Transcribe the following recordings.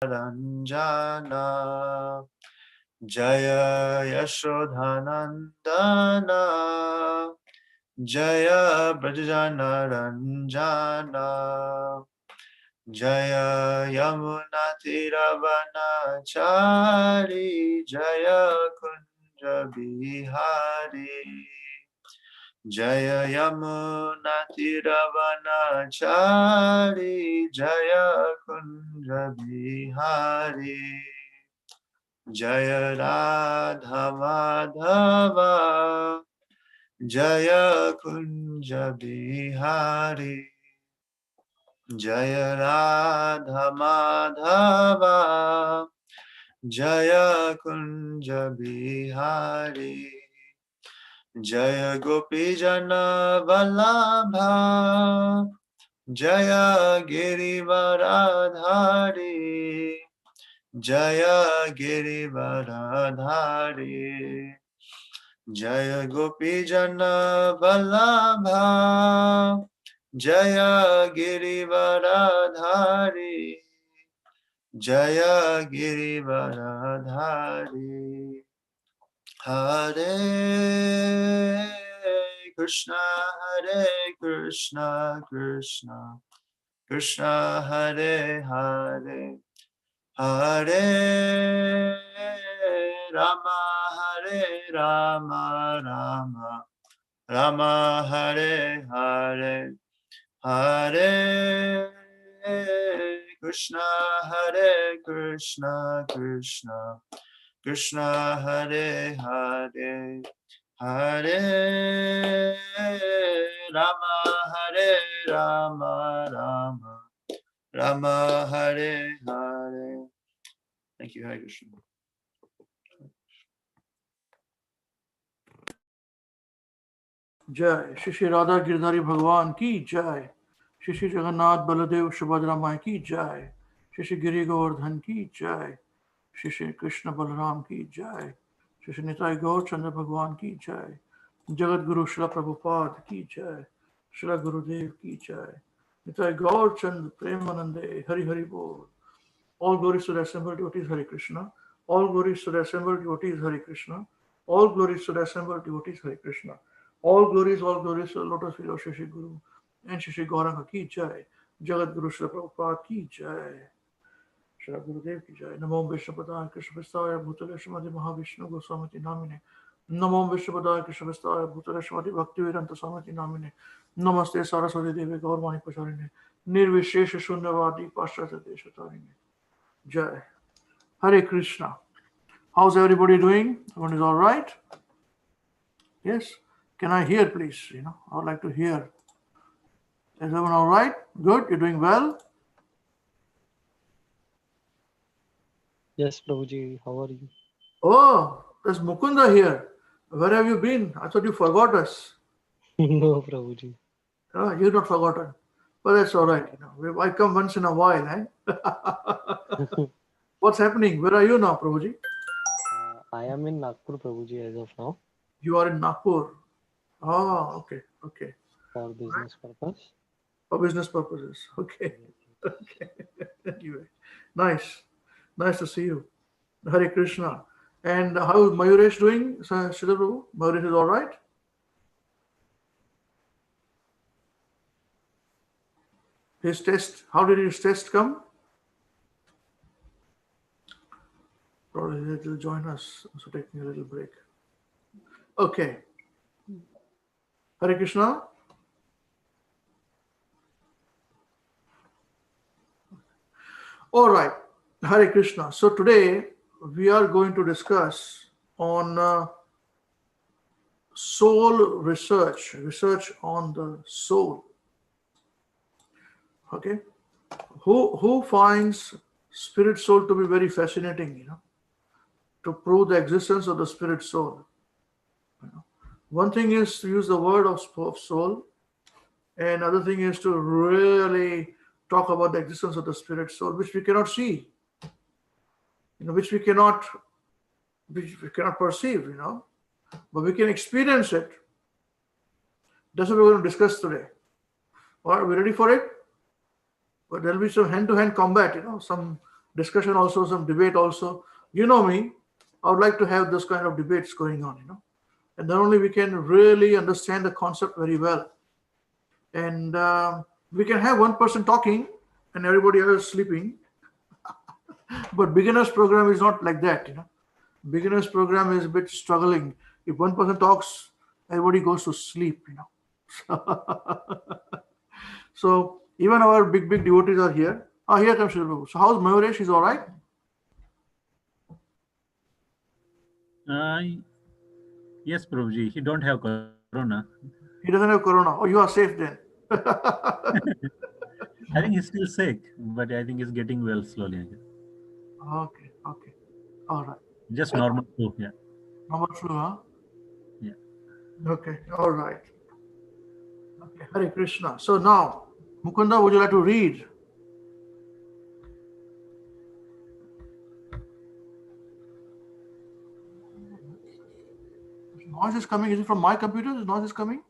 Ranjana Jaya Yashodhanandana Jaya Brajana Ranjana Jaya Yamuna Tiravana Chari Jaya Kunja Bihari Jaya Yamuna Tiravana Chari Jaya Kunja Bihari Jaya Radha Madhava Jaya Kunja Bihari Jaya Radha Madhava Jaya Kunja Bihari Jaya Gopi Jana Vallabha Jaya Girivaradhari Jaya Girivaradhari Jaya Gopi Jana Vallabha Jaya Girivaradhari Jaya Girivaradhari Hare Krishna Hare Krishna Krishna Krishna Hare Hare Hare Rama Hare Rama Rama Rama Hare Hare Hare Krishna Hare Krishna Krishna Krishna Hare Hare Hare Rama Hare Rama Rama Rama Hare Hare. Thank you, Hare Krishna. Jai Shri Shri Radha Girdhari Bhagwan ki Jai, Shri Shri Jagannath Baladev Subhadra Mai ki Jai, Shri Shri Giri Govardhan ki Jai, Shri Shri Krishna Balaram ki Jai, Shri Shri Nitai Gaur Chandra Bhagwan ki Jai, Jagat Guru Srila Prabhupada ki Jai, Srila Gurudev ki Jai, Nitai Gaur Chandra Premanande Hari Hari Bol. All glories to the assembled devotees Hare Krishna. All glories to the assembled devotees Hare Krishna. All glories to the assembled devotees Hare Krishna. All glories to the lotus feet of Shri Shri Guru and Shri Shri Gauranga ki Jai. Jagat Guru Srila Prabhupada ki Jai. Srila Gurudev ki Jai. Namo Vishnupadaya Krishna Vistaya Bhutale Srimati Mahavishnu Goswamiti Namine. Namo Vishnupadaya Krishna Vistaya Bhutale Srimati Bhaktivedanta Swamiti Namine. Namaste Saraswati Devi Gaurmani Pacharine. Nirvishesha Shunyavadi Pashyata Deshatarine. Jai. Hare Krishna. How's everybody doing? Everyone is all right? Yes? Can I hear, please? I would like to hear. Is everyone all right? Good? You're doing well? Yes, Prabhuji. How are you? Oh, there's Mukunda here. Where have you been? I thought you forgot us. No, Prabhuji. Oh, you're not forgotten. But that's all right. I come once in a while. What's happening? Where are you now, Prabhuji? I am in Nagpur, Prabhuji, as of now. You are in Nagpur. Oh, okay. For business purpose. For business purposes. Okay. Okay. Anyway, nice to see you. Hare Krishna. And how is Mayuresh doing, Srila Prabhu? Mayuresh is all right? His test, how did his test come? Probably he'll join us, so taking a little break. Okay. Hare Krishna. All right. Hare Krishna. So today we are going to discuss on soul research on the soul. Okay. Who finds spirit soul to be very fascinating, to prove the existence of the spirit soul? One thing is to use the word of soul, and other thing is to really talk about the existence of the spirit soul, which we cannot see, which we cannot perceive, but we can experience it. That's what we're going to discuss today. All right, we ready for it? But there'll be some hand-to-hand combat, some discussion also, some debate also. You know me, I would like to have this kind of debates going on, and then only we can really understand the concept very well. And we can have one person talking and everybody else sleeping. But beginners program is not like that, Beginners program is a bit struggling. If one person talks, everybody goes to sleep, So even our big devotees are here. Here comes Srila Prabhu. So how's Mayuresh? He's all right? Yes, Prabhuji. He don't have corona. He doesn't have corona. Oh, you are safe then. I think he's still sick, but I think he's getting well slowly. Okay. All right. Just normal flu. Yeah. Normal flu, huh? Yeah. Okay. All right. Okay. Hare Krishna. So now, Mukunda, would you like to read? Noise is coming. Is it from my computer? This noise is coming?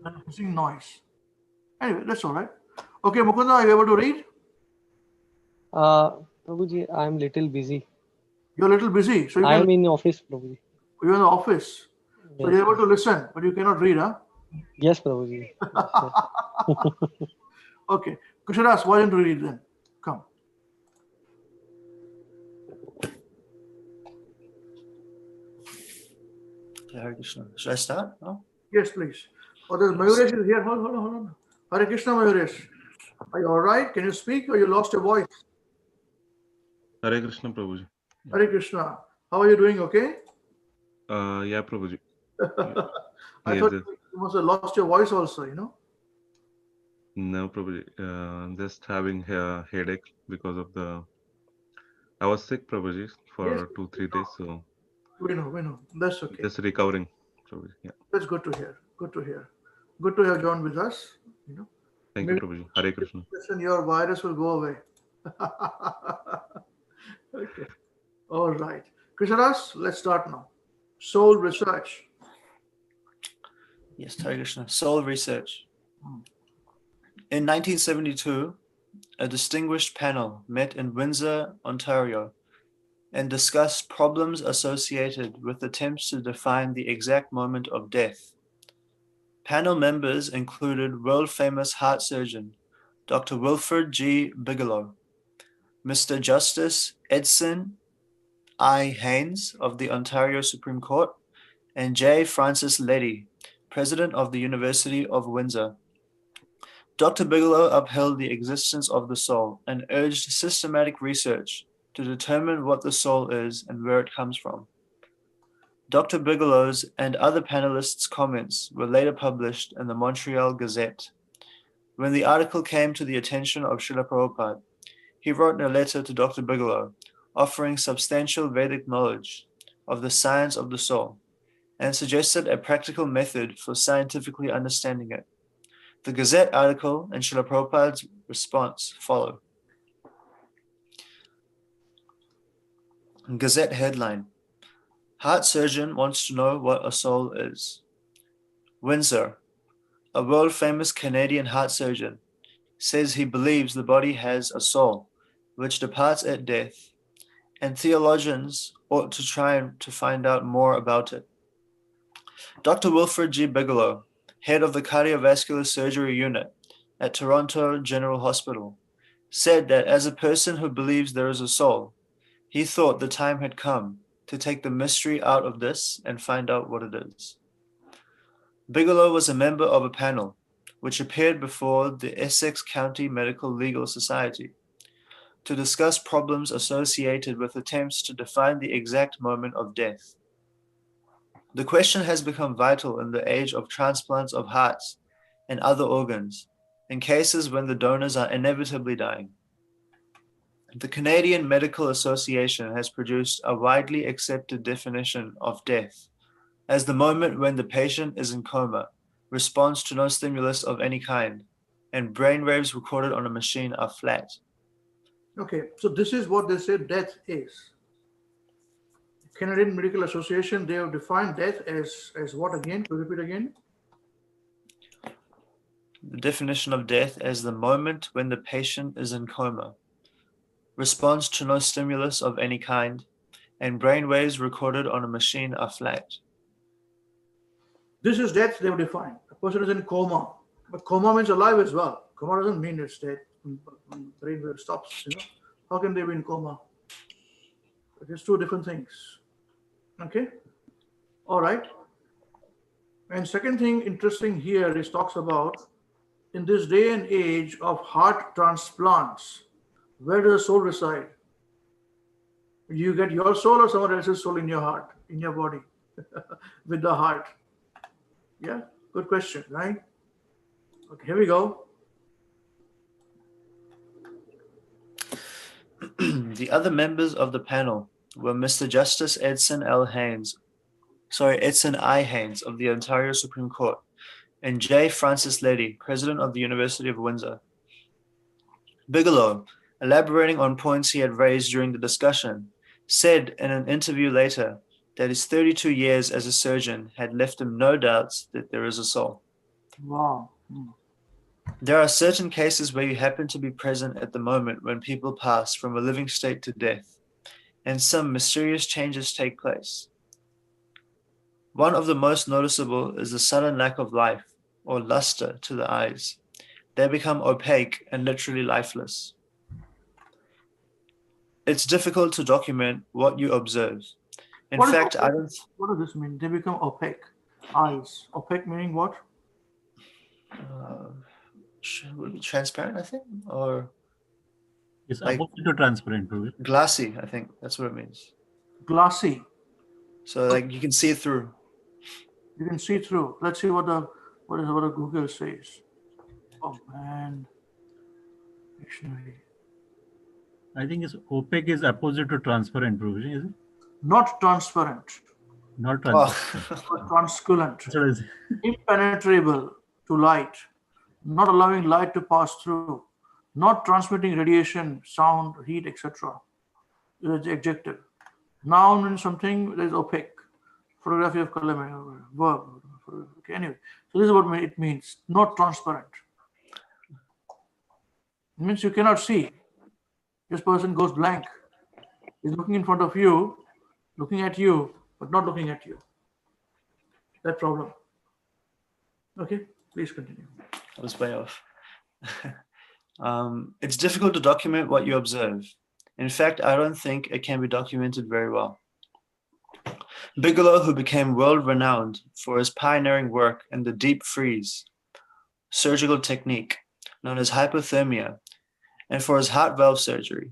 I'm seeing noise. Anyway, that's all right. Okay, Mukunda, are you able to read? Prabhuji, I'm little busy. You're a little busy. So I am in office, Prabhuji. You're in the office. So Yes, you're able to listen, but you cannot read, huh? yes, Prabhuji. Yes. Okay. Kusharas, why don't you read then? Come. Hare Krishna. Should I start? No? Yes, please. Oh, there's Mayuresh is here. Hold on. Hare Krishna, Mayuresh. Are you all right? Can you speak or you lost your voice? Hare Krishna, Prabhuji. Hare Krishna. How are you doing? Okay? Yeah, Prabhuji. I Yes, thought yes. you must have lost your voice also, No, Prabhuji. Just having a headache because of I was sick, Prabhuji, for Yes. 2-3 days, so We know. That's okay. just recovering, Prabhuji. Yeah. That's good to hear. Good to have John with us. Thank you, Maybe Prabhuji. Hare Krishna. your virus will go away. Okay. All right. Krisharas, let's start now. Soul research. Yes, Hare Krishna. Soul research. In 1972, a distinguished panel met in Windsor, Ontario, and discussed problems associated with attempts to define the exact moment of death. Panel members included world-famous heart surgeon Dr. Wilfred G. Bigelow, Mr. Justice Edson I. Haynes of the Ontario Supreme Court, and J. Francis Leddy, President of the University of Windsor. Dr. Bigelow upheld the existence of the soul and urged systematic research to determine what the soul is and where it comes from. Dr. Bigelow's and other panelists' comments were later published in the Montreal Gazette. When the article came to the attention of Srila Prabhupada, he wrote a letter to Dr. Bigelow offering substantial Vedic knowledge of the science of the soul and suggested a practical method for scientifically understanding it. The Gazette article and Srila Prabhupada's response follow. Gazette headline: Heart surgeon wants to know what a soul is. Windsor, a world-famous Canadian heart surgeon, says he believes the body has a soul which departs at death, and theologians ought to try to find out more about it. Dr. Wilfred G. Bigelow, head of the cardiovascular surgery unit at Toronto General Hospital, said that as a person who believes there is a soul, he thought the time had come to take the mystery out of this and find out what it is. Bigelow was a member of a panel which appeared before the Essex County Medical Legal Society to discuss problems associated with attempts to define the exact moment of death. The question has become vital in the age of transplants of hearts and other organs, in cases when the donors are inevitably dying. The Canadian Medical Association has produced a widely accepted definition of death as the moment when the patient is in coma, responds to no stimulus of any kind, and brainwaves recorded on a machine are flat. Okay, so this is what they say death is. Canadian Medical Association, they have defined death as what again? Could you repeat again? the definition of death as the moment when the patient is in coma, responds to no stimulus of any kind, and brain waves recorded on a machine are flat. This is death, they have defined. A person is in coma. But coma means alive as well. Coma doesn't mean it's dead. When brain wave stops, how can they be in coma? It is two different things. Okay? All right. And second thing interesting here is talks about in this day and age of heart transplants, where does the soul reside? You get your soul or someone else's soul in your heart, in your body, with the heart? Yeah, good question, right? Okay, here we go. The other members of the panel were Mr. Justice Edson I. Haynes of the Ontario Supreme Court, and J. Francis Leddy, President of the University of Windsor. Bigelow, elaborating on points he had raised during the discussion, said in an interview later that his 32 years as a surgeon had left him no doubts that there is a soul. Wow. There are certain cases where you happen to be present at the moment when people pass from a living state to death, and some mysterious changes take place. One of the most noticeable is the sudden lack of life or luster to the eyes. They become opaque and literally lifeless. It's difficult to document what you observe. In fact, I don't. What does this mean? They become opaque. Eyes. Opaque meaning what? Would be transparent, I think, or It's like opposite to transparent, Prabhuji. glassy. I think that's what it means. Glassy. So, like you can see it through. You can see through. Let's see what the Google says. Oh man. Dictionary. I think it's opaque is opposite to transparent, Prabhuji, is it? Not transparent. Not transparent. But transculent. That's what I say. Impenetrable to light. Not allowing light to pass through. Not transmitting radiation, sound, heat, etc. Is the adjective. Noun means something that is opaque. Photography of color, verb. Okay, anyway. So this is what it means. Not transparent. It means you cannot see. This person goes blank. He's looking in front of you, looking at you, but not looking at you. That problem. Okay, please continue. I was way off. It's difficult to document what you observe. In fact, I don't think it can be documented very well. Bigelow, who became world-renowned for his pioneering work in the deep freeze surgical technique known as hypothermia, and for his heart valve surgery,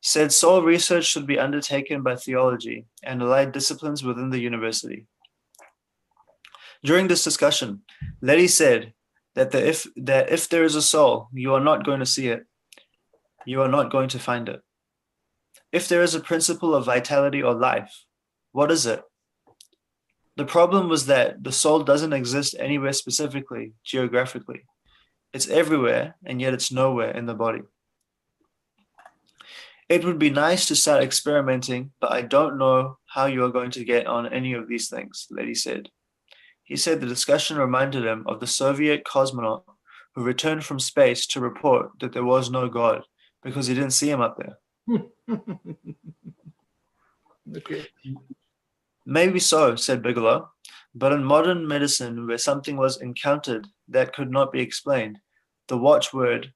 said soul research should be undertaken by theology and allied disciplines within the university. During this discussion, Leddy said that if there is a soul, you are not going to see it. You are not going to find it. If there is a principle of vitality or life, what is it? The problem was that the soul doesn't exist anywhere specifically, geographically. It's everywhere, and yet it's nowhere in the body. It would be nice to start experimenting, but I don't know how you are going to get on any of these things, Leddy said. He said the discussion reminded him of the Soviet cosmonaut who returned from space to report that there was no God because he didn't see him up there. Okay. Maybe so, said Bigelow, but in modern medicine where something was encountered that could not be explained, the watchword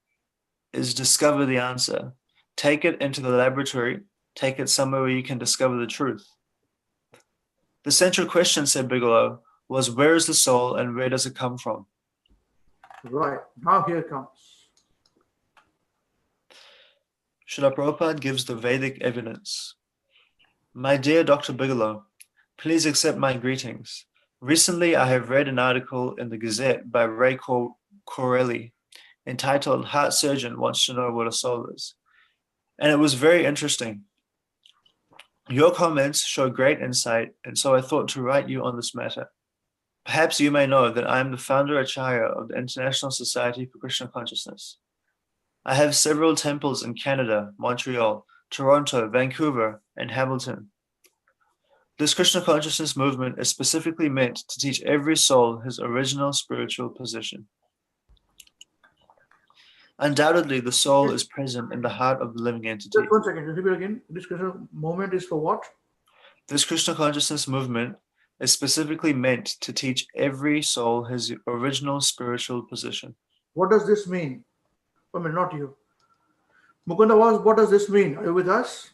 is discover the answer. Take it into the laboratory, take it somewhere where you can discover the truth. The central question, said Bigelow, was where is the soul and where does it come from? Right. Now here it comes. Srila Prabhupada gives the Vedic evidence. My dear Dr. Bigelow, please accept my greetings. Recently, I have read an article in the Gazette by Ray Corelli entitled Heart Surgeon Wants to Know What a Soul Is. And it was very interesting. Your comments show great insight, and so I thought to write you on this matter. Perhaps you may know that I am the founder Acharya of the International Society for Krishna Consciousness. I have several temples in Canada, Montreal, Toronto, Vancouver, and Hamilton. This Krishna consciousness movement is specifically meant to teach every soul his original spiritual position. Undoubtedly, the soul is present in the heart of the living entity. Just 1 second. Just repeat again. This Krishna moment is for what? This Krishna consciousness movement is specifically meant to teach every soul his original spiritual position. What does this mean? I mean, not you. Mukunda, what does this mean? Are you with us?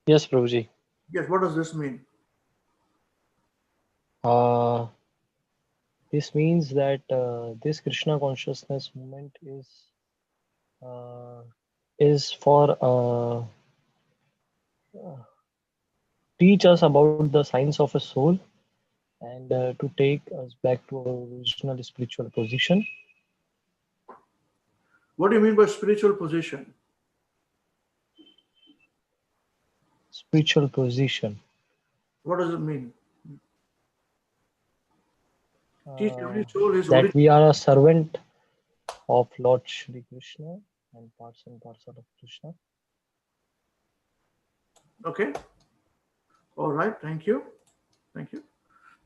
Yes, Prabhuji. Yes, what does this mean? This means that this Krishna consciousness movement is for teach us about the science of a soul and to take us back to our original spiritual position. What do you mean by spiritual position? Spiritual position. What does it mean? Teach every soul his That origin. we are a servant of Lord Shri Krishna and parcel of Krishna. Okay. All right. Thank you. Thank you.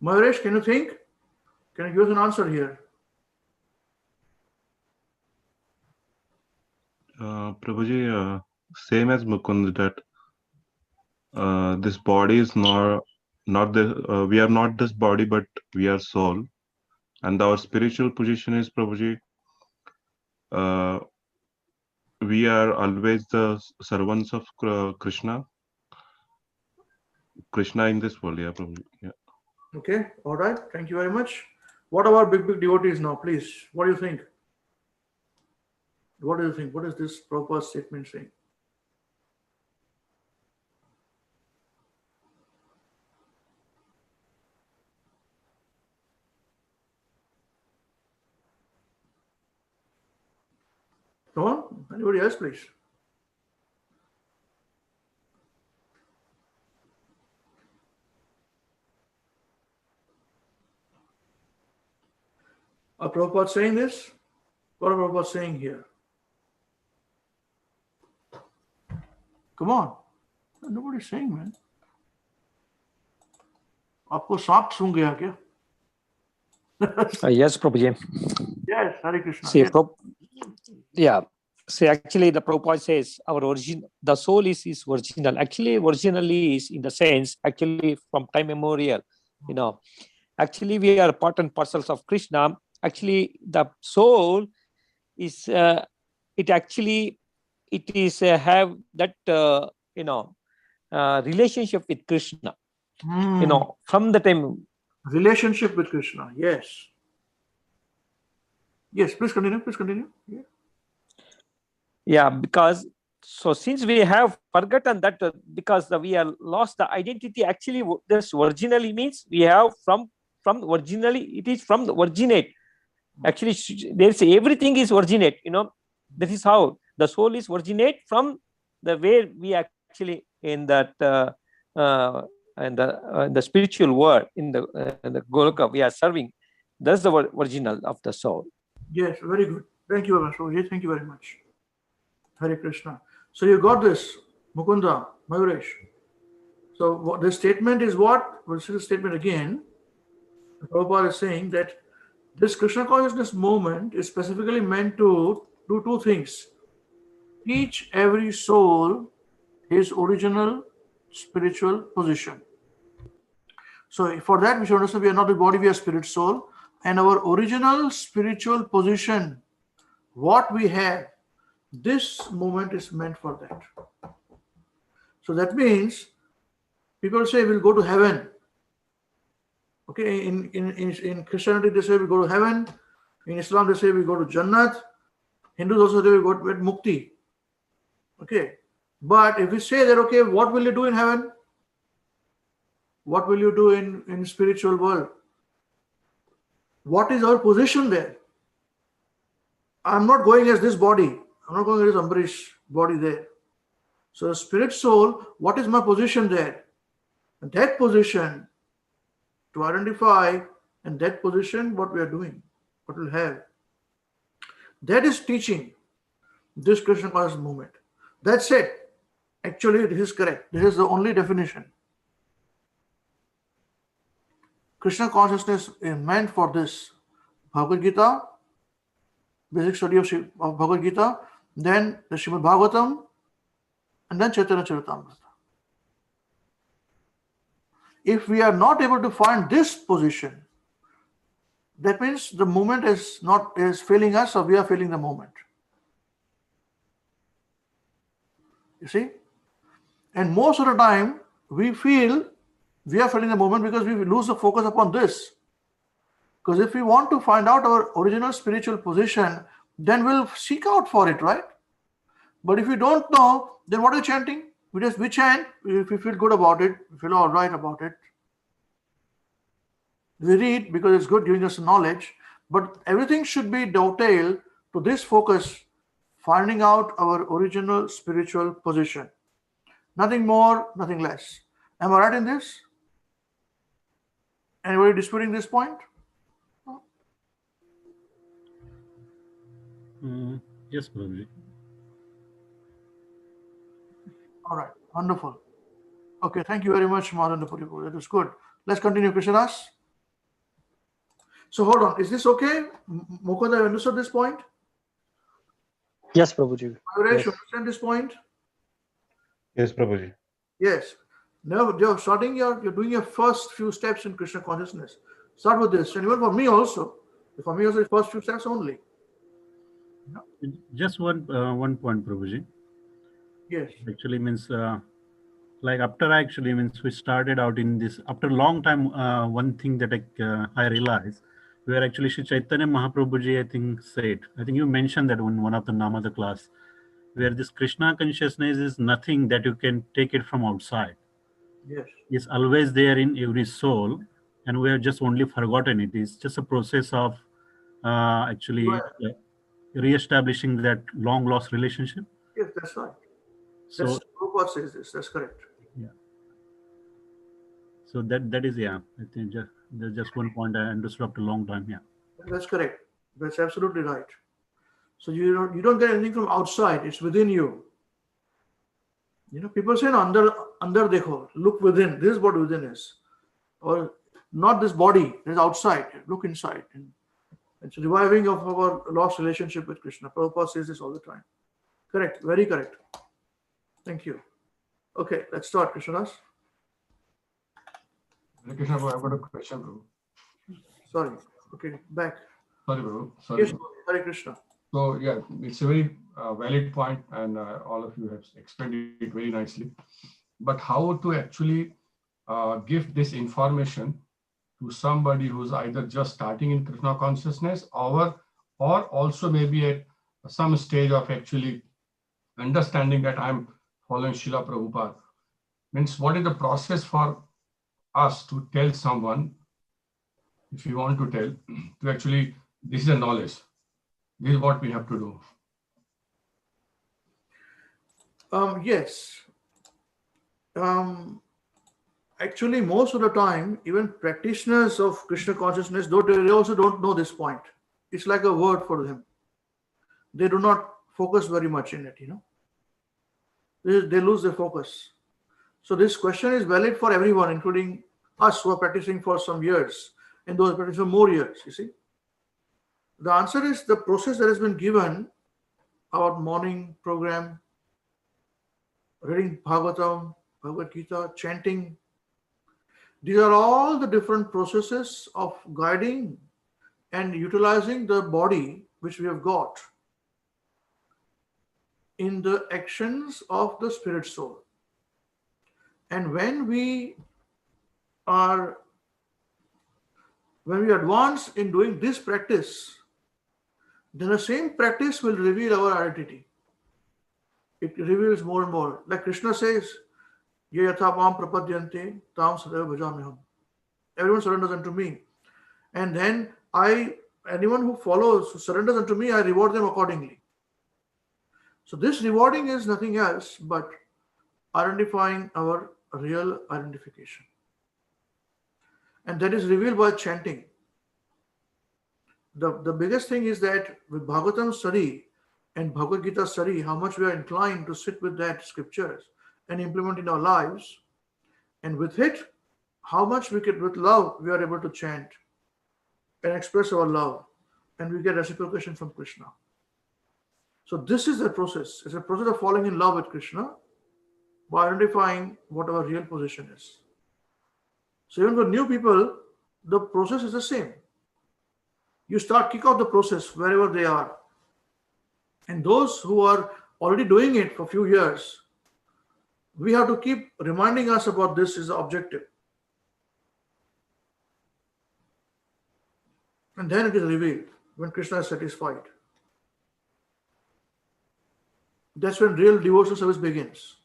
Mayuresh, can you think? Can you give us an answer here? Prabhuji, same as Mukund, that this body is not the we are not this body, but we are soul, and our spiritual position is, Prabhuji, we are always the servants of Krishna in this world. Yeah, Prabhuji. Yeah. Okay. All right. Thank you very much. What about big devotees now, please? What do you think? What do you think? What is this proper statement saying? Come on. Anybody else, please? Are Prabhupada saying this? What are Prabhupada saying here? Come on. Nobody's saying, man. आपको सांप सूंघ गया क्या? Yes, Prabhuji. Yes, Hare Krishna. See, Yes. yeah. See, actually, the Prabhupada says our origin, the soul is original. Actually, originally is in the sense, actually, from time immemorial. Actually, we are part and parcels of Krishna. Actually, the soul is it is have that relationship with Krishna. From the time. Relationship with Krishna. Yes. Yes, please continue. Please continue. Yeah. Yeah, because so since we have forgotten that because we are lost the identity, actually this originally means we have from originally it is from the originate. Actually, there's everything is originate. That is how the soul is originate from the where we actually in that in the spiritual world in the Goloka we are serving. That's the original of the soul. Yes, very good. Thank you very much, Prabhuji. Thank you very much. Hare Krishna. So you got this, Mukunda, Mayuresh. So what this statement is what? We'll see the statement again. Prabhupada is saying that this Krishna consciousness movement is specifically meant to do two things. Teach every soul his original spiritual position. So for that we should understand we are not the body, we are spirit soul. And our original spiritual position, what we have, this movement is meant for that. So that means people say we'll go to heaven. Okay, in Christianity they say we go to heaven. In Islam they say we go to Jannat. Hindus also say we go to Mukti. Okay, but if we say that, okay, what will you do in heaven? What will you do in spiritual world? What is our position there? I'm not going as this body. I'm not going as Ambarish body there. So spirit soul, what is my position there? And that position to identify, and that position what we are doing, what we'll have. That is teaching this Krishna consciousness movement. That's it. Actually, this is correct. This is the only definition. Krishna consciousness is meant for this. Bhagavad Gita basic study of Bhagavad Gita, then the Srimad Bhāgavatam, and then Chaitanya Charitamrita. If we are not able to find this position, that means the moment is failing us, or we are failing the moment. You see? And most of the time, we feel we are failing the moment because we lose the focus upon this. Because if we want to find out our original spiritual position, then we'll seek out for it, right? But if we don't know, then what are we chanting? We chant, if we feel good about it, we feel all right about it. We read because it's good, giving us knowledge, but everything should be dovetailed to this focus, finding out our original spiritual position. Nothing more, nothing less. Am I right in this? Anybody disputing this point? Yes, Prabhuji. All right, wonderful. Okay, thank you very much, Madhana Puripu. That is good. Let's continue, Krishnadas. So hold on, is this okay? Mukunda, you understood this point? Yes, Prabhuji. Ayuresh, Yes. you understand this point? Yes, Prabhuji. Yes. Now you're doing your first few steps in Krishna consciousness. Start with this. And even for me also, the first few steps only. Just one point, Prabhuji. Yes. Actually means like after actually means we started out in this after a long time. One thing that I realized, where actually Shri Chaitanya Mahaprabhuji I think said, I think you mentioned that in one of the Namada class, where this Krishna consciousness is nothing that you can take it from outside. Yes. It's always there in every soul, and we have just only forgotten it. It's just a process of actually re-establishing that long lost relationship. Yes, that's right. So Prabhupada says this. That's correct. yeah. So that is, yeah, I think there's just one point I understood after a long time. Yeah. That's correct. That's absolutely right. So you don't get anything from outside. It's within you. You know, people say, "Andar dekho, look within." This is what within is, or not this body. It is outside. Look inside. And it's a reviving of our lost relationship with Krishna. Prabhupada says this all the time. Correct. Very correct. Thank you. Okay, let's start, Krishnadas. Hare Krishna, Prabhu, I've got a question, Prabhu. Sorry. Okay, back. Sorry, Prabhu. Sorry. Yes, Hare Krishna. So, yeah, it's a very valid point, and all of you have explained it very nicely. But how to actually give this information to somebody who's either just starting in Krishna consciousness or also maybe at some stage of actually understanding that I'm following Srila Prabhupada? Means what is the process for us to tell someone, if you want to tell, to actually, this is a knowledge. This is what we have to do. Yes. Actually, most of the time, even practitioners of Krishna consciousness, though they also don't know this point. It's like a word for them. They do not focus very much in it, you know. They lose their focus. So this question is valid for everyone, including us who are practicing for some years and those practicing for more years, you see. The answer is the process that has been given, our morning program, reading Bhagavatam, Bhagavad Gita, chanting. These are all the different processes of guiding and utilizing the body which we have got in the actions of the spirit soul. And when we advance in doing this practice, then the same practice will reveal our identity. It reveals more and more. Like Krishna says, Ye yatha mam prapadyante tam sadeva bhajamiham. Everyone surrenders unto me. And then anyone who follows, who surrenders unto me, I reward them accordingly. So this rewarding is nothing else but identifying our real identification. And that is revealed by chanting. The biggest thing is that with Bhagavatam study and Bhagavad Gita study, how much we are inclined to sit with that scriptures and implement in our lives. And with it, how much with love, we are able to chant and express our love and we get reciprocation from Krishna. So this is the process. It's a process of falling in love with Krishna by identifying what our real position is. So even for new people, the process is the same. You kick off the process wherever they are. And those who are already doing it for a few years, we have to keep reminding us about this is the objective. And then it is revealed when Krishna is satisfied. That's when real devotional service begins.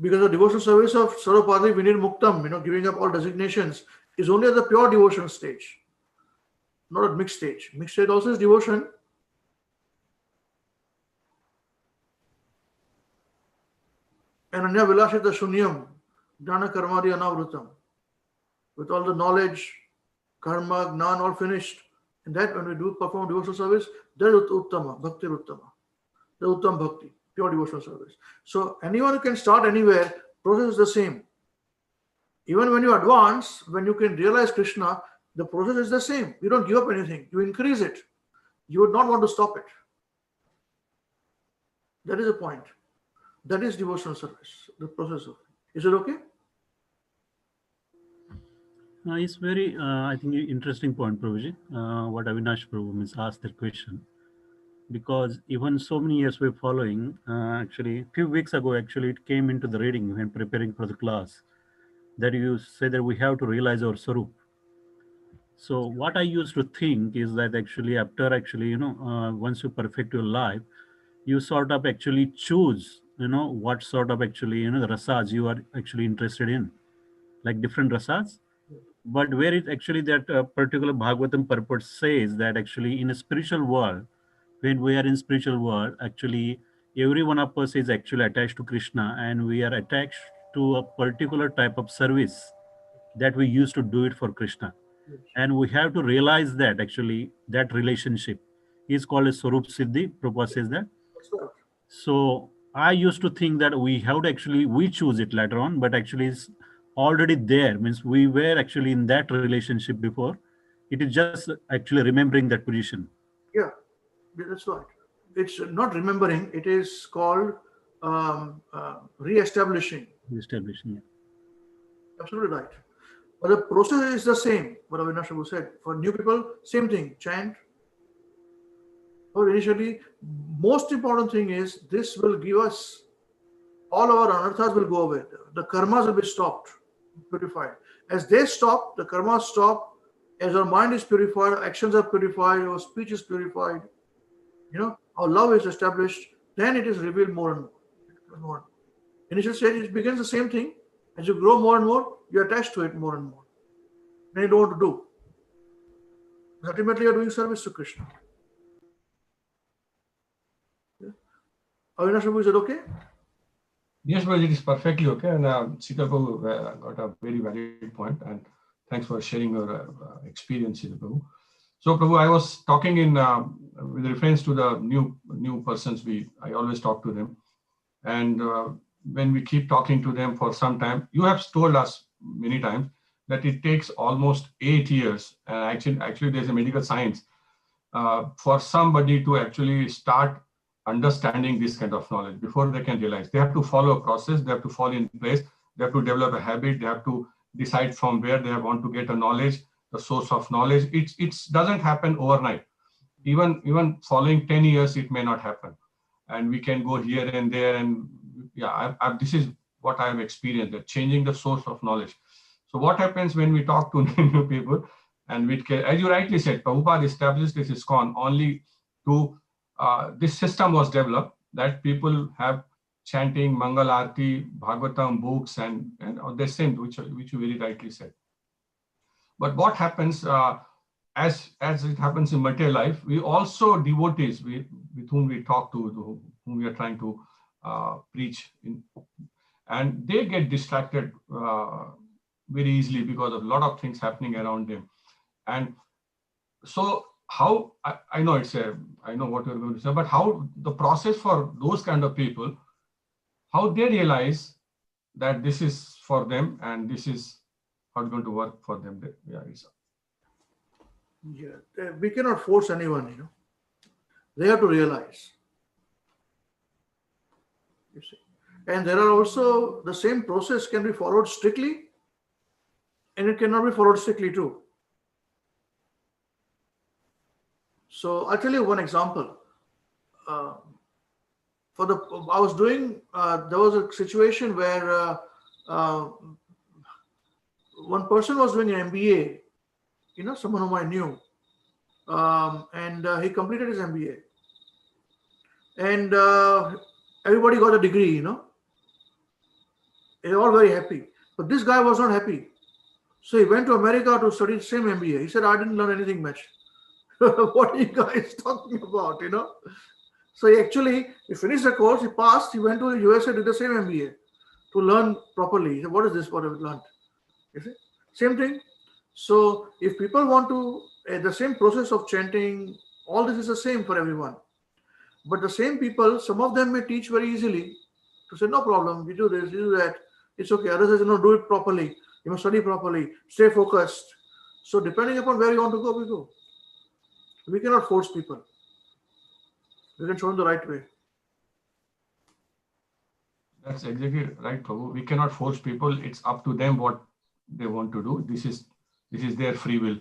Because the devotional service of Sarvapadi Vinir Muktam, giving up all designations, is only at the pure devotion stage, not at mixed stage. Mixed stage also is devotion. Ananya Vilashita Shunyam, Dana Karmadi Anavrutam. With all the knowledge, karma, gnan, all finished. And that when we do perform devotional service, that is Uttama, Bhakti Uttama. The Uttam Bhakti, pure devotional service. So anyone who can start anywhere, process is the same. Even when you advance, when you can realize Krishna, the process is the same. You don't give up anything. You increase it. You would not want to stop it. That is the point. That is devotional service, the process of it. Is it okay? It's very, I think, interesting point, Prabhuji, what Avinash Prabhu has asked that question. Because even so many years we're following, actually, a few weeks ago, actually, it came into the reading when preparing for the class, that you say that we have to realize our Sarup. So what I used to think is that actually, after actually, once you perfect your life, you sort of actually choose, what sort of actually, the rasas you are actually interested in, like different rasas. But where it actually that particular Bhagavatam purport says that actually in a spiritual world, when we are in spiritual world, actually every one of us is actually attached to Krishna, and we are attached to a particular type of service that we used to do it for Krishna. And we have to realize that actually that relationship is called a Swarup Siddhi. Prabhupada says that. So I used to think that we have to actually, we choose it later on, but actually it's already there. Means we were actually in that relationship before. It is just actually remembering that position. Yeah, that's right. It's not remembering. It is called re-establishing. Re-establishing, yeah. Absolutely right. But the process is the same. What Avinash Prabhu said. For new people, same thing. Chant. Or initially, most important thing is this will give us, all our anarthas will go away. The karmas will be stopped, purified. As they stop, the karmas stop. As our mind is purified, our actions are purified, our speech is purified, our love is established, then it is revealed more and more. Initial stage, it begins the same thing. As you grow more and more, you're attached to it more and more. Then you don't want to do. Ultimately, you're doing service to Krishna. Avinash Prabhu, is it okay? Yes, but it is perfectly okay. And Sita Prabhu got a very valid point. And thanks for sharing your experience, Sita Prabhu. So, Prabhu, I was talking with reference to the new persons. I always talk to them. And when we keep talking to them for some time, you have told us many times that it takes almost 8 years. And actually there's a medical science for somebody to actually start understanding this kind of knowledge before they can realize. They have to follow a process, they have to fall in place, they have to develop a habit, they have to decide from where they want to get a knowledge, the source of knowledge. It doesn't happen overnight. Even following 10 years, it may not happen. And we can go here and there, and this is what I have experienced, that changing the source of knowledge. So what happens when we talk to new people, and as you rightly said, Prabhupada established this ISKCON only to this system was developed that people have chanting, Mangal Arati, Bhagavatam books, and the same, which you very rightly said. But what happens as it happens in material life, we also devotees with whom we talk to, whom we are trying to preach, and they get distracted very easily because of a lot of things happening around them. And so how, I know I know what you're going to say, but how the process for those kind of people, how they realize that this is for them, and this is how it's going to work for them. Yeah, we cannot force anyone, you know. They have to realize. You see. And there are also the same process can be followed strictly, and it cannot be followed strictly too. So I'll tell you one example. I was doing, there was a situation where one person was doing an MBA, you know, someone whom I knew, and he completed his MBA, and everybody got a degree, you know. They're all very happy, but this guy was not happy. So he went to America to study the same MBA. He said, "I didn't learn anything much." What are you guys talking about, you know? So he finished the course, he passed, he went to the USA, did the same MBA to learn properly. He said, "What is this? What have you learned?" You see? Same thing. So if people want to, the same process of chanting, all this is the same for everyone. But the same people, some of them may teach very easily to say, "No problem, we do this, we do that. It's okay." Others say, "No, do it properly. You must study properly, stay focused." So depending upon where you want to go, we go. We cannot force people. We can show them the right way. That's exactly right, Prabhu. We cannot force people. It's up to them what they want to do. This is their free will.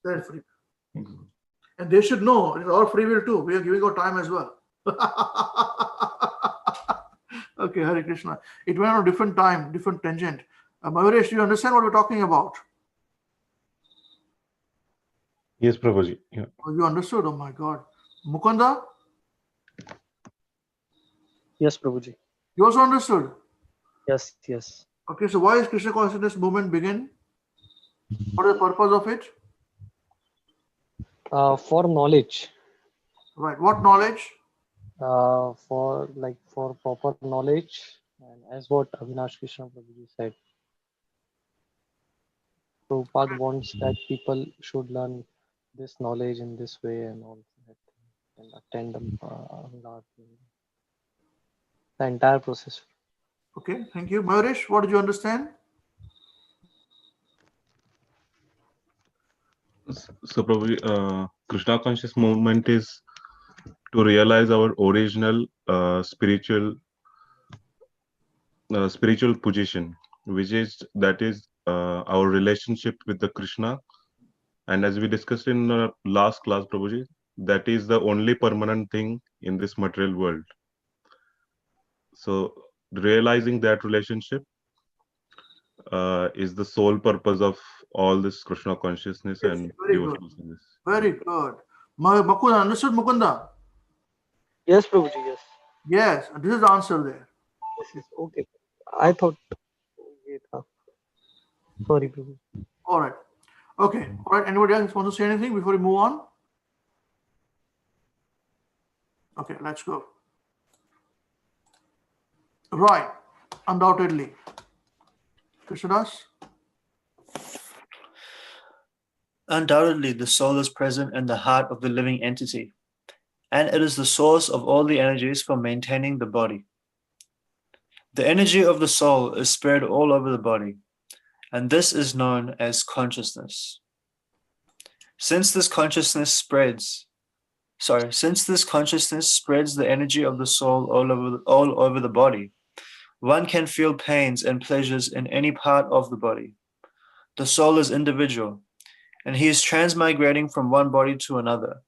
Their free will. Thank you. And they should know it's our free will too. We are giving our time as well. Okay, Hare Krishna. It went on a different time, different tangent. Mahesh, do you understand what we're talking about? Yes, Prabhuji. Yeah. Oh, you understood? Oh my God. Mukunda, Yes, Prabhuji. you also understood? Yes, yes. Okay, so why is Krishna consciousness movement begin? What is the purpose of it? For knowledge, Right. What knowledge? for proper knowledge, and as what Avinash Krishna Prabhuji said, Prabhupada wants that people should learn this knowledge in this way and all that, and attend the entire process. Okay, thank you. Mahesh, what did you understand? So, Prabhuji, Krishna conscious movement is to realize our original spiritual position, which is our relationship with the Krishna. And as we discussed in last class, Prabhuji, that is the only permanent thing in this material world. So realizing that relationship is the sole purpose of all this Krishna consciousness Yes, and very devotional good. service. Very good. Mukunda, understood, Mukunda? Yes, Prabhuji. Yes. Yes, this is the answer there. This is okay. I thought. Sorry, Prabhuji. All right. Okay. All right. Anybody else want to say anything before we move on? Okay, let's go. Right. Undoubtedly. Krishnadas? Undoubtedly, the soul is present in the heart of the living entity, and it is the source of all the energies for maintaining the body. The energy of the soul is spread all over the body, and this is known as consciousness. Since this consciousness spreads the energy of the soul all over the body, one can feel pains and pleasures in any part of the body. The soul is individual, and he is transmigrating from one body to another,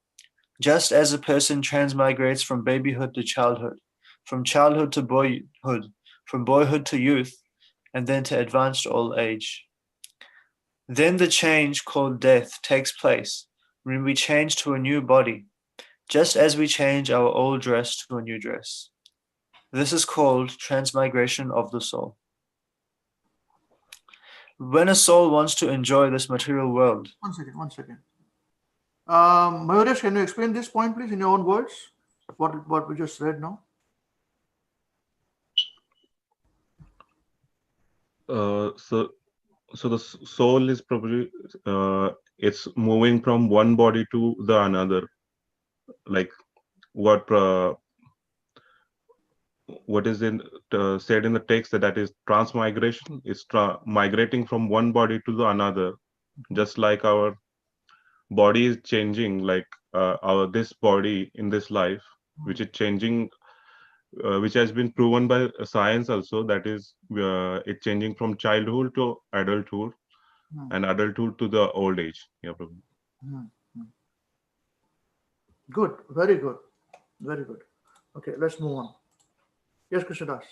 just as a person transmigrates from babyhood to childhood, from childhood to boyhood, from boyhood to youth, and then to advanced old age. Then the change called death takes place when we change to a new body, just as we change our old dress to a new dress. This is called transmigration of the soul. When a soul wants to enjoy this material world. One second. Mahesh, can you explain this point, please, in your own words? What we just read now? So the soul is probably it's moving from one body to the another, like what what is said in the text, that is transmigration, is migrating from one body to the another, just like our body is changing, like our this body in this life, which is changing, which has been proven by science also, that is it changing from childhood to adulthood, and adulthood to the old age. Yeah, Prabhu. Good, very good, very good. Okay, let's move on. Yes, Krishnadas.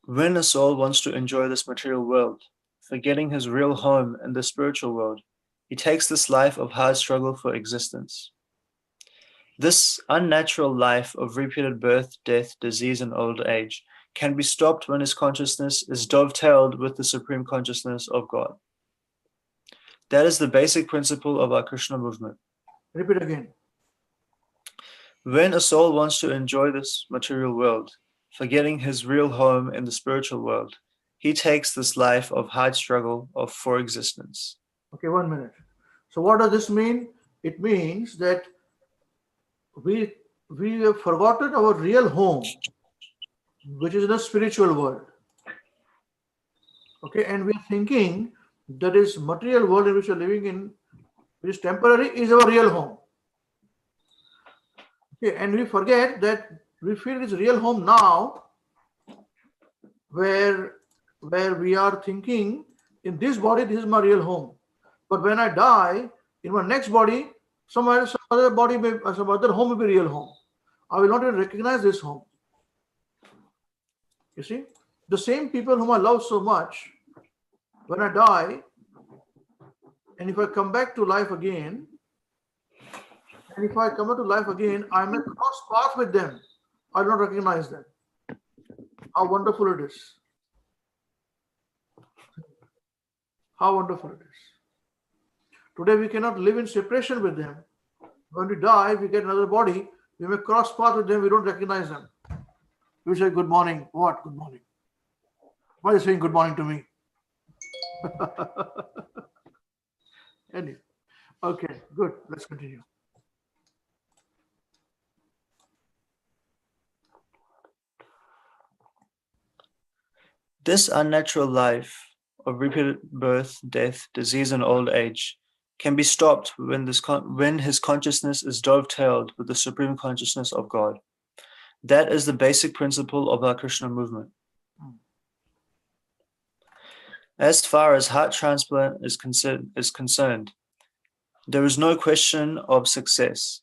When a soul wants to enjoy this material world, forgetting his real home in the spiritual world, he takes this life of hard struggle for existence. This unnatural life of repeated birth, death, disease, and old age can be stopped when his consciousness is dovetailed with the supreme consciousness of God. That is the basic principle of our Krishna movement. Repeat again. When a soul wants to enjoy this material world, forgetting his real home in the spiritual world, he takes this life of hard struggle for existence. Okay, 1 minute. So what does this mean? It means that we have forgotten our real home, which is in the spiritual world. Okay, and we are thinking that this material world in which we are living in, which is temporary, is our real home. Okay, and we forget that we feel it's real home now, where we are thinking, in this body, this is my real home. But when I die, in my next body, some other home will be real home. I will not even recognize this home. You see, the same people whom I love so much, when I die, and if I come back to life again, I may cross paths with them. I don't recognize them. How wonderful it is. How wonderful it is. Today we cannot live in separation with them. When we die, we get another body. We may cross paths with them. We don't recognize them. We say, good morning. What? Good morning. Why are you saying good morning to me? Anyway. Okay, good. Let's continue. This unnatural life of repeated birth, death, disease, and old age can be stopped when his consciousness is dovetailed with the supreme consciousness of God. That is the basic principle of our Krishna movement. As far as heart transplant is concerned, there is no question of success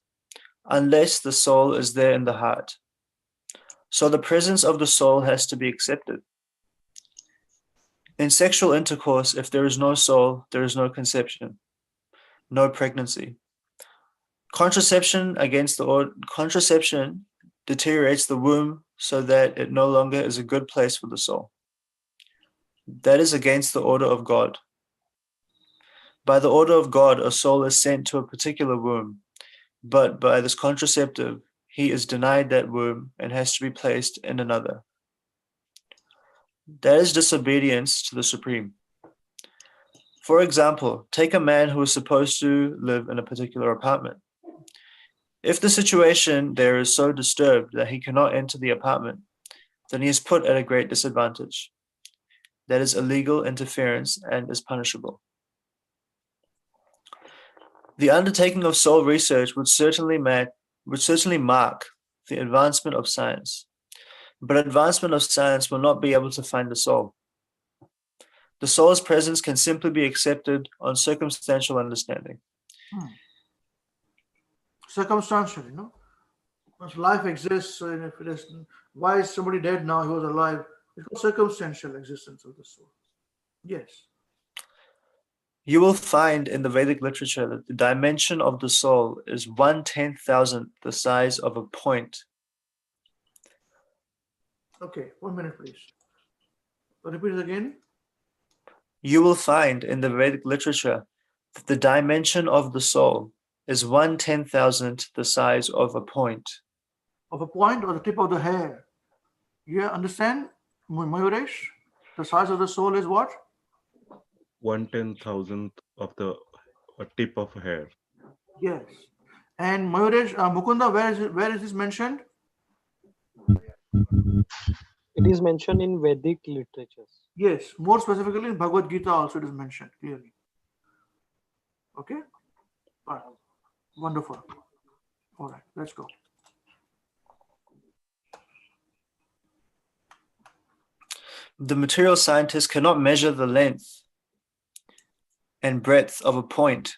unless the soul is there in the heart. So the presence of the soul has to be accepted. In sexual intercourse, if there is no soul, there is no conception, no pregnancy. Contraception deteriorates the womb so that it no longer is a good place for the soul. That is against the order of God. By the order of God, a soul is sent to a particular womb, but by this contraceptive, he is denied that womb and has to be placed in another. That is disobedience to the Supreme. For example, take a man who is supposed to live in a particular apartment. If the situation there is so disturbed that he cannot enter the apartment, then he is put at a great disadvantage. That is illegal interference and is punishable. The undertaking of soul research would certainly mark the advancement of science. But advancement of science will not be able to find the soul. The soul's presence can simply be accepted on circumstantial understanding. Circumstantially, no? Once life exists, and if it is, why is somebody dead now? He was alive. It's called circumstantial existence of the soul. Yes. You will find in the Vedic literature that the dimension of the soul is 1/10,000th the size of a point. Okay, 1 minute, please. Repeat it again. You will find in the Vedic literature that the dimension of the soul is 1/10,000th the size of a point. Of a point or the tip of the hair. You understand, Mayuresh? The size of the soul is what? 1/10,000th of the tip of a hair. Yes. And Mayuresh, Mukunda, where is this mentioned? It is mentioned in Vedic literatures. Yes, more specifically in Bhagavad Gita also it is mentioned clearly. Okay? All right. Wonderful. All right, let's go. The material scientist cannot measure the length and breadth of a point.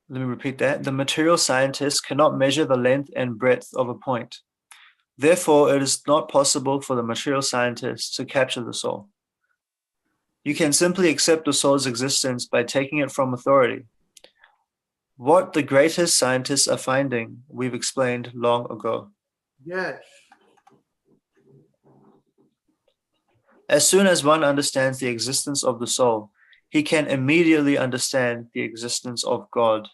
Let me repeat that. The material scientist cannot measure the length and breadth of a point. Therefore, it is not possible for the material scientist to capture the soul. You can simply accept the soul's existence by taking it from authority. What the greatest scientists are finding, we've explained long ago. Yes. As soon as one understands the existence of the soul, he can immediately understand the existence of God.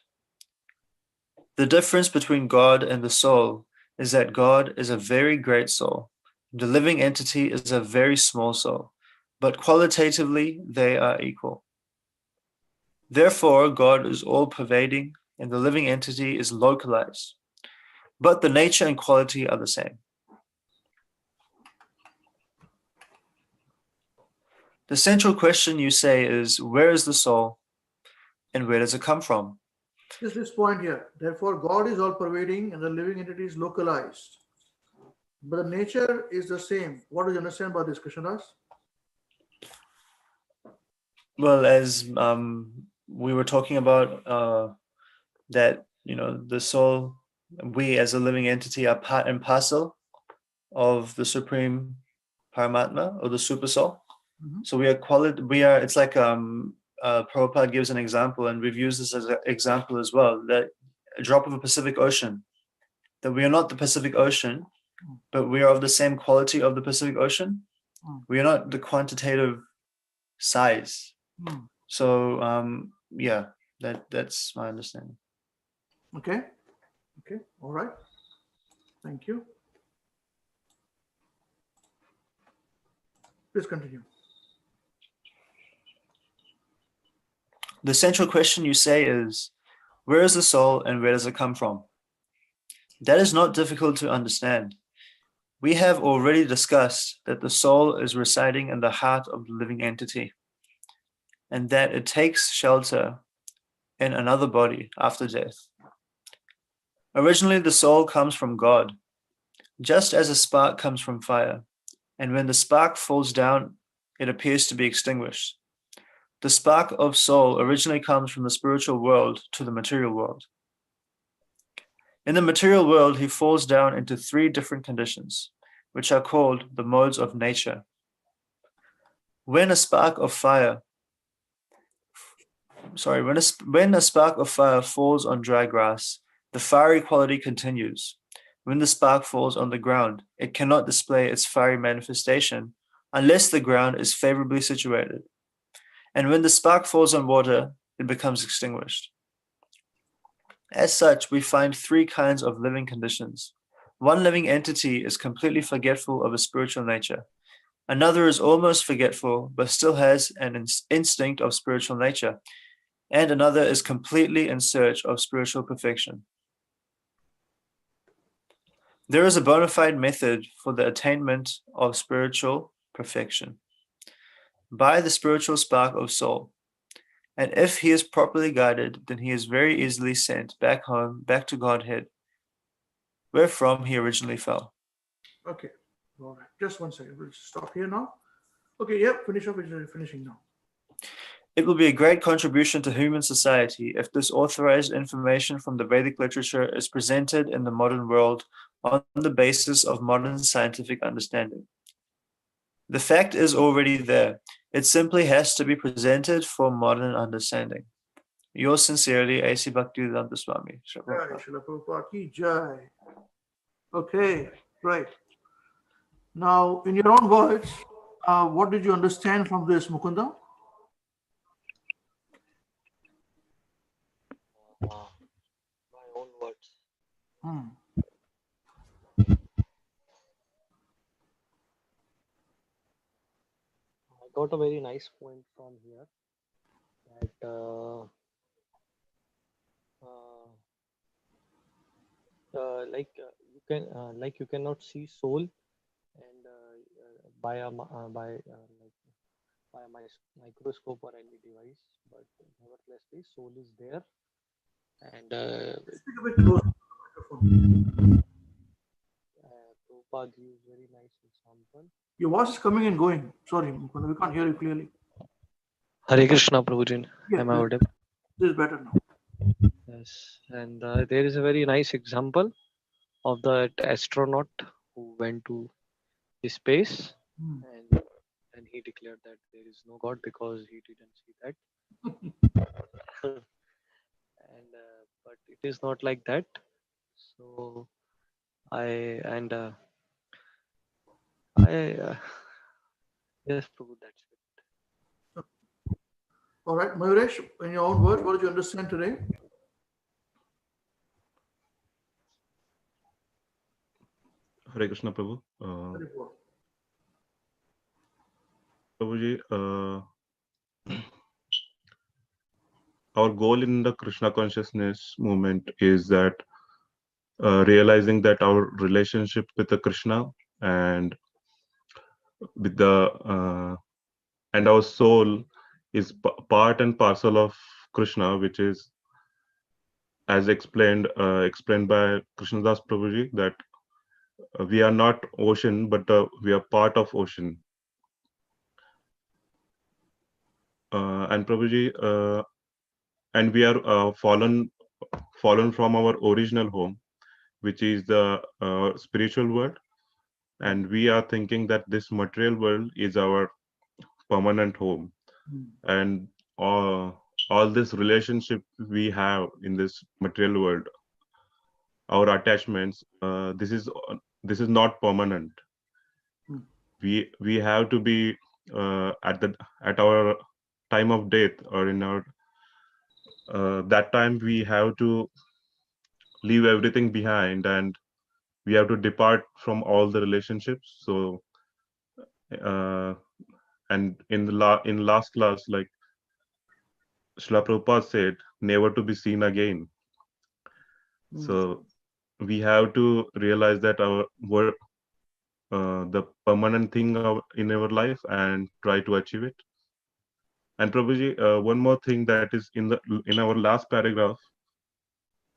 The difference between God and the soul is that God is a very great soul. The living entity is a very small soul, but qualitatively they are equal. Therefore, God is all-pervading and the living entity is localized, but the nature and quality are the same. The central question, you say, is where is the soul and where does it come from? Just this point here. Therefore, God is all pervading and the living entity is localized. But the nature is the same. What do you understand by this, Krishnadas? Well, as we were talking about that, the soul, we as a living entity are part and parcel of the Supreme Paramatma or the Super Soul. Mhm. So it's like Prabhupada gives an example, and we've used this as an example as well, that a drop of a Pacific Ocean, that we are not the Pacific Ocean, but we are of the same quality of the Pacific Ocean. We are not the quantitative size. So yeah, that's my understanding. Okay. Okay. All right. Thank you. Please continue. The central question, you say, is where is the soul and where does it come from? That is not difficult to understand. We have already discussed that the soul is residing in the heart of the living entity, and that it takes shelter in another body after death. Originally, the soul comes from God, just as a spark comes from fire, and when the spark falls down, it appears to be extinguished. The spark of soul originally comes from the spiritual world to the material world. In the material world, he falls down into 3 different conditions, which are called the modes of nature. When a spark of fire falls on dry grass, the fiery quality continues. When the spark falls on the ground, it cannot display its fiery manifestation unless the ground is favorably situated. And when the spark falls on water, it becomes extinguished. As such, we find 3 kinds of living conditions. One living entity is completely forgetful of a spiritual nature. Another is almost forgetful, but still has an instinct of spiritual nature. And another is completely in search of spiritual perfection. There is a bona fide method for the attainment of spiritual perfection by the spiritual spark of soul. And if he is properly guided, then he is very easily sent back home, back to Godhead, wherefrom he originally fell. Okay. All right. Just one second. We'll stop here now. Okay. Yep. Finish up. It's finishing now. It will be a great contribution to human society if this authorized information from the Vedic literature is presented in the modern world on the basis of modern scientific understanding. The fact is already there. It simply has to be presented for modern understanding. Yours sincerely, A.C. Bhaktivedanta Swami. Jai Srila Prabhupada ki jai. Okay, right. Now, in your own words, what did you understand from this, Mukunda? My own words. I got a very nice point from here that you cannot see soul and by a microscope or any device, but neverthelessly soul is there. And Speak a bit closer to the microphone. Prabhupada gives very nice example. Your voice is coming and going. Sorry, Mukunda, we can't hear you clearly. Hare Krishna, Prabhuji. Yeah, Am I audible? this is better now. Yes, and there is a very nice example of that astronaut who went to the space, Hmm. and he declared that there is no God because he didn't see that. And but it is not like that. So I yes, Prabhu, that's it. All right, Mayuresh, in your own words, what did you understand today? Hare Krishna, Prabhu. Very well. Prabhuji, our goal in the Krishna consciousness movement is that realizing that our relationship with the Krishna and with the and our soul is part and parcel of Krishna, which is as explained by Krishnadas Prabhuji, that we are not ocean, but we are part of ocean. And Prabhuji, and we are fallen from our original home, which is the spiritual world, and we are thinking that this material world is our permanent home. And all this relationship we have in this material world, our attachments, this is not permanent. We have to be at our time of death, or in our that time we have to leave everything behind, and we have to depart from all the relationships. So and in last class, like Srila Prabhupada said, never to be seen again. So we have to realize that our work, the permanent thing in our life, and try to achieve it. And Prabhuji, one more thing that is in our last paragraph,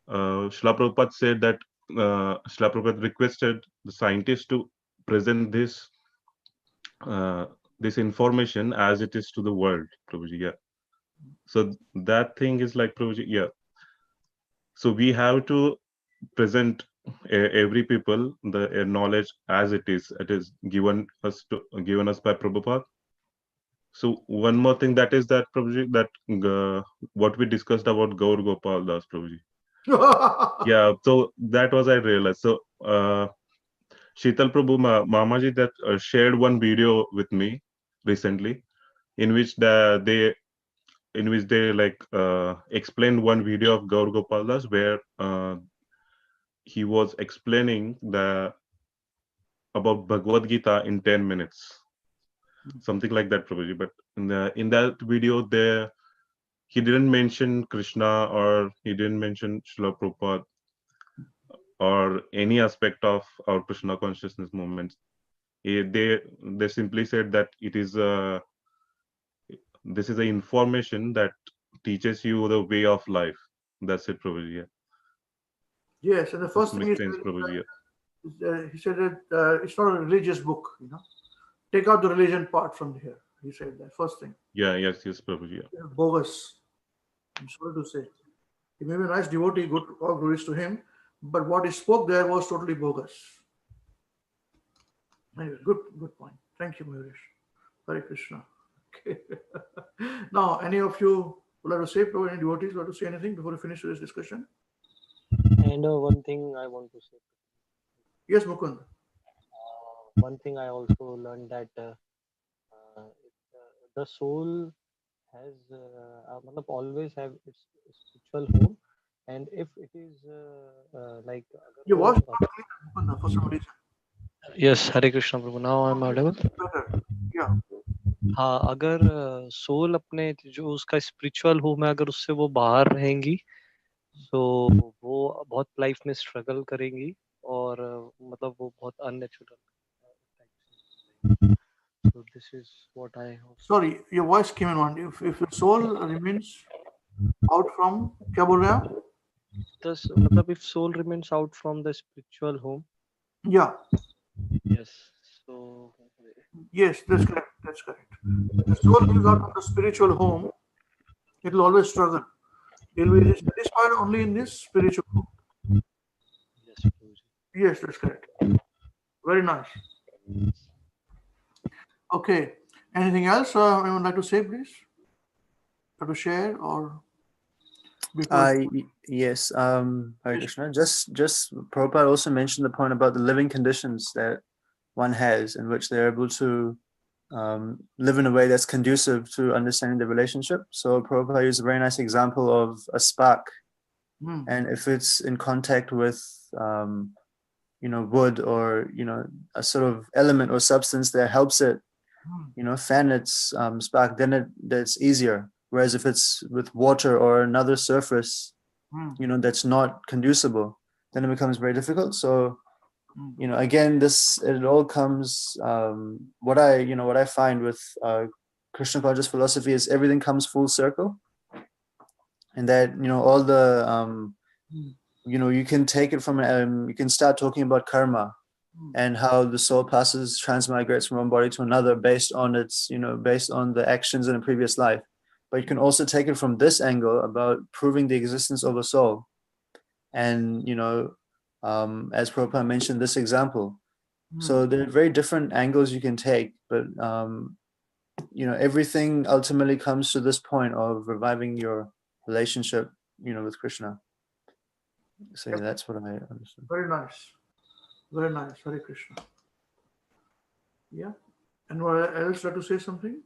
Srila Prabhupada said that Srila Prabhupada requested the scientists to present this information as it is to the world, Prabhuji. Yeah. So that thing is like, Prabhuji, yeah. So we have to present every people the knowledge as it is. It is given us by Prabhupada. So one more thing, that is that, Prabhuji, that what we discussed about Gaur Gopal Das, Prabhuji. Yeah, so that was I realized. So Sheetal Prabhu Mamaji that shared one video with me recently, in which they like explained one video of Gaur Gopal Das, where he was explaining about Bhagavad Gita in 10 minutes, something like that, Prabhuji. But in that video, he didn't mention Krishna, or he didn't mention Srila Prabhupada, or any aspect of our Krishna consciousness movements. They simply said that this is the information that teaches you the way of life. That's it, Prabhuji. Yeah. Yes, and the first thing he said, he said that it's not a religious book, Take out the religion part from here. He said that first thing. Yeah, yes, Prabhuji. Yeah. Bogus. I'm sorry to say. He may be a nice devotee, good, all glories to him, but what he spoke there was totally bogus. Anyway, good point. Thank you, Mayuresh. Hare Krishna. Okay. Now, any of you would like to say, any devotees would like to say anything before we finish this discussion? And one thing I want to say. Yes, Mukund. One thing I also learned that the soul has always have its spiritual home, and if it is like your voice is not clear, Mukund, for some reason. Yes, Hare Krishna Prabhu. Now I'm audible. Better. Yeah. हाँ, अगर soul अपने जो उसका spiritual home है, अगर उससे वो बाहर रहेंगी, So वो बहुत लाइफ में स्ट्रगल करेंगी और मतलब वो बहुत unnatural. So this is what I hope. Sorry, your voice came in one. If the soul remains out from, क्या बोल रहे हैं आप? Thus, मतलब if soul remains out from the spiritual home. Yeah. Yes. So. Yes, that's correct. That's correct. The soul is out of the spiritual home. It will always struggle. It will be satisfied only in this spiritual home. Yes, Prabhuji. Yes, that's correct. Very nice. Okay. Anything else anyone would like to say, please? Or to share or before? Yes, Hare Krishna. Just Prabhupada also mentioned the point about the living conditions that one has in which they're able to live in a way that's conducive to understanding the relationship. So Prabhupada used a very nice example of a spark. And if it's in contact with wood or a sort of element or substance that helps it fan its spark, then that's easier. Whereas if it's with water or another surface that's not conducible, then it becomes very difficult. So again, it all comes what I find with Krishna conscious philosophy is everything comes full circle, and that all the you can take it from you can start talking about karma and how the soul transmigrates from one body to another based on its based on the actions in a previous life. But you can also take it from this angle about proving the existence of a soul, and as Prabhupada mentioned, this example. So there are very different angles you can take, but everything ultimately comes to this point of reviving your relationship with Krishna. So that's what I understand. Very nice. Very nice. Hare Krishna. Yeah. Anyone else like to say something?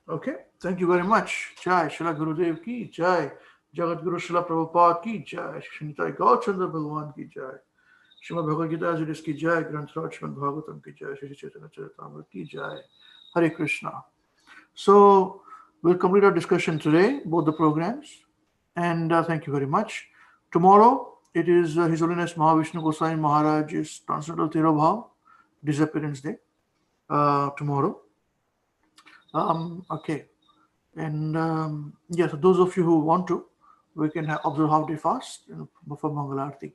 Okay. Thank you very much. Jai Srila Gurudev ki Jai. Jagat Guru Srila Prabhupada ki Jai. Shri Gaurchandra Bhagwan ki Jai. Srimad Bhagavad Gita as it is ki Jai. Granth Raj Srimad Bhāgavatam ki Jai. Shri Chaitanya Charitamrita ki Jai. Hare Krishna. So we'll complete our discussion today, both the programs. And thank you very much. Tomorrow, it is His Holiness Mahavishnu Goswami Maharaj's Transcendental Tirobhav Disappearance Day. Tomorrow. Okay. And yes, those of you who want to, we can observe half-day fast for Mangalarti,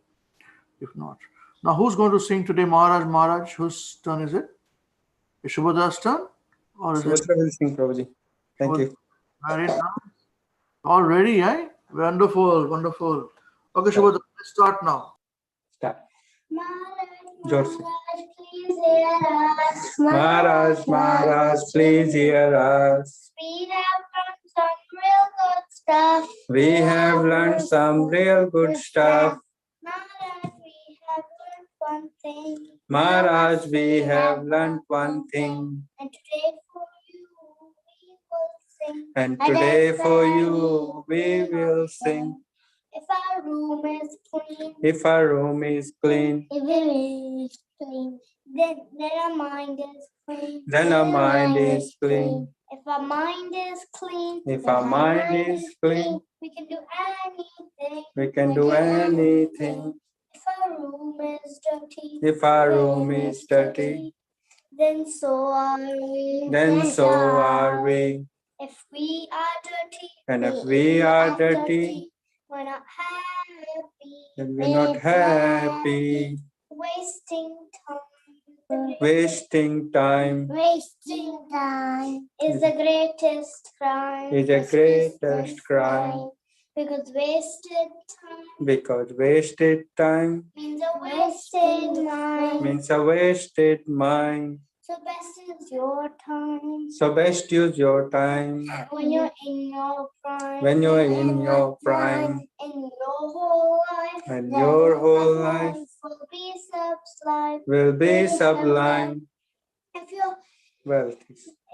if not. Now, who's going to sing today? Maharaj, whose turn is it? Is Shubhada's turn? Or is Subhadra will sing, Prabhuji. Thank you. Very nice. All ready, eh? Wonderful, wonderful. Okay, Shubhadra, let's start now. Start. Maharaj, please hear us. Maharaj, please hear us. We have learned some real good stuff. We have learned some real good stuff. Maharaj, we have learned one thing. And today for you we will sing. If our room is clean, If our room is clean, if it is clean, then our mind is clean. then our mind is clean. If our mind is clean, If our mind is clean, we can do anything. we can do anything. If our room is dirty, If our room is dirty, then so are we. then so are we. If we are dirty, And if we are dirty, we're not happy. then we're not happy. Wasting time. Wasting time Wasting time is the greatest crime. is the greatest crime. Because wasted time Because wasted time means a wasted mind. means a wasted mind. So best is your time So best use your time when you're in your prime. when you're in your prime. And your whole life. And your whole life will be sublime. will be sublime. If your Wealth.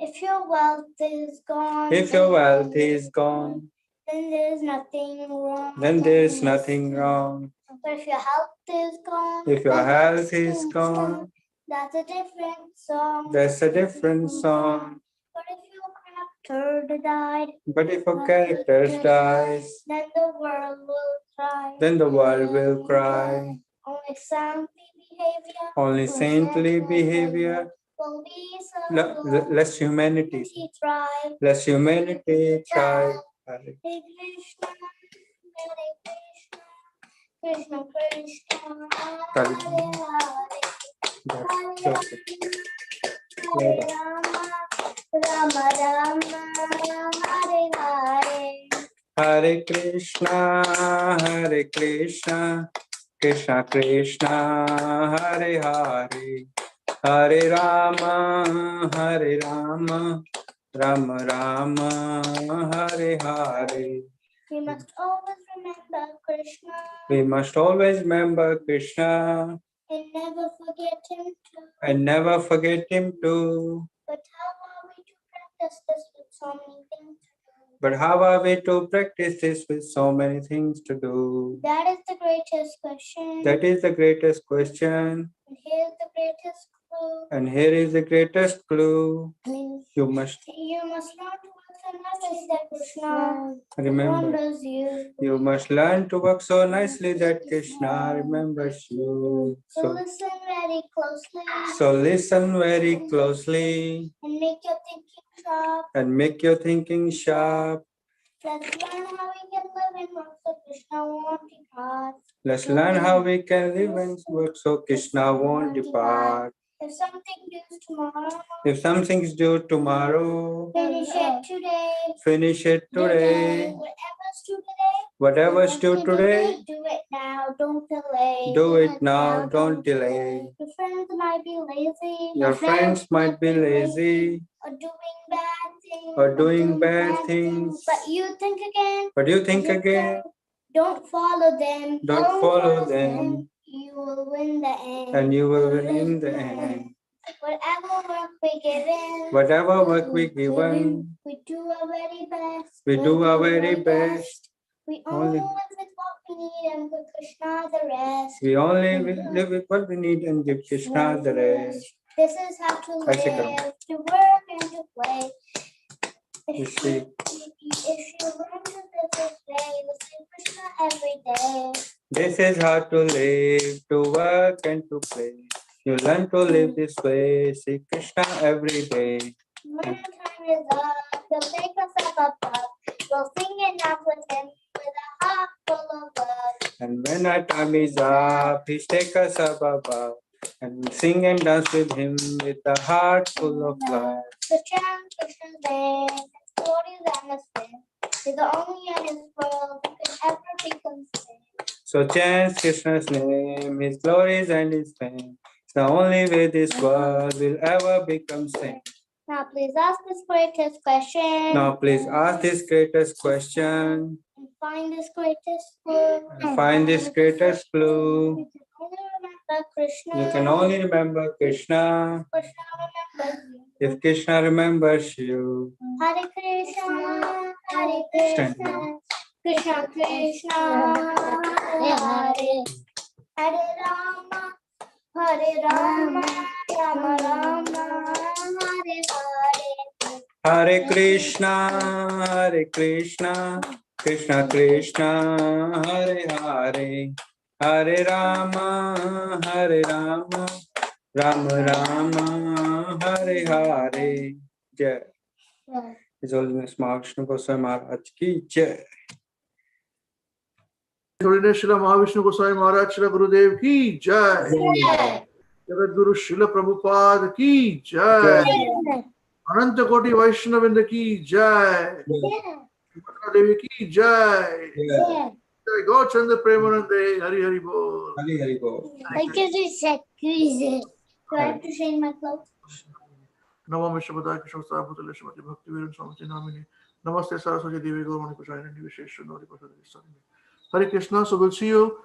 if your wealth is gone, If your wealth is gone, then there's nothing wrong. then there's nothing wrong. But if your health is gone, If your health is gone, That's a different song. That's a different song. But if your character died, But if a character dies, then the world will cry. then the world will cry. Only saintly behavior. Only saintly behavior. Will be so Less humanity. thrive. Less humanity thrive. Hare Krishna, Krishna Krishna, Hare Hare, Hare Rama, Rama Rama, Hare Hare. Hare Krishna, Krishna Krishna, Hare Hare, Hare Rama, Rama Rama, Hare Hare. We must always remember Krishna. We must always remember Krishna And never forget him too. and never forget him too. But how are we to practice this with so many things to do? But how are we to practice this with so many things to do? That is the greatest question. That is the greatest question. And here's the greatest clue. And here is the greatest clue. You must learn to work so nicely that Krishna remember. remembers you. You must learn to work so nicely that Krishna remembers you. So listen very closely. So listen very closely And make your thinking sharp. and make your thinking sharp. Let's learn how we can live in work so Krishna won't depart. Let's learn how we can live and work so Krishna won't depart. If something due tomorrow, If something's due tomorrow, finish it today. finish it today. Whatever's due today, Whatever's due today, do it now, don't delay. do it now, don't delay. Your friends might be lazy. Your friends might be lazy Or doing bad things. or doing bad things. But you think again. But you think again, Don't follow them. don't follow them, You will win the end. and you will win in the end. Whatever work we given. Whatever work we given, We do our very best. we do our very best. We Only- only live with what we need and give Krishna the rest. We only live with what we need and give Krishna the rest. This is how to I see, come. live, to work and to play. You If see, if you learn to live this way, you see Krishna every day. this is how to live, to work and to play. You learn to live this way, see Krishna every day. When our time is up, he'll take us up above. We'll sing and dance with him with a heart full of love. And when our time is up, He'll take us up above. And we sing and dance with Him with a heart full of love. So chant Krishna's name, His glories and His fame. He's the only in His world who can ever be consumed. So chant Krishna's name, His glories and His fame. It's the only way this world will ever become sane. Now please ask this greatest question. Now please ask this greatest question. And find this greatest clue. Find this greatest clue. You can only remember Krishna. You can only remember Krishna Krishna remembers you. if Krishna remembers you. Hare Krishna, Hare Stand Krishna, now. Krishna Krishna, Hare Hare, Hare Rama, Hare Rama, Rama Rama, Hare Hare. Hare Krishna, Krishna Krishna, Hare Hare, Hare Rama, Rama Rama, Hare Hare. Jai. His Holiness Mahavishnu Goswami Maharaj ki Jai. Holiness Srila Mahavishnu Goswami Maharaj Srila Gurudev ki Jai. Jagat Guru Srila Prabhupada ki Jai. Ananta Koti Vaishnavinda ki Jai. Mata Devi ki Jai. Jai Gauchandra Premanande. Hari Hari Bol. Hari Hari Bol. I guess it's squeeze. Do I have to change my clothes? Namo Vishwabhadaya Krishna Bhutale Shrimati Bhakti Viran Swamiti Namini. Namaste Saraswati Devi Gaurmani Kushayani Vishesha Nori Pasadi Hare Krishna. So we'll see you.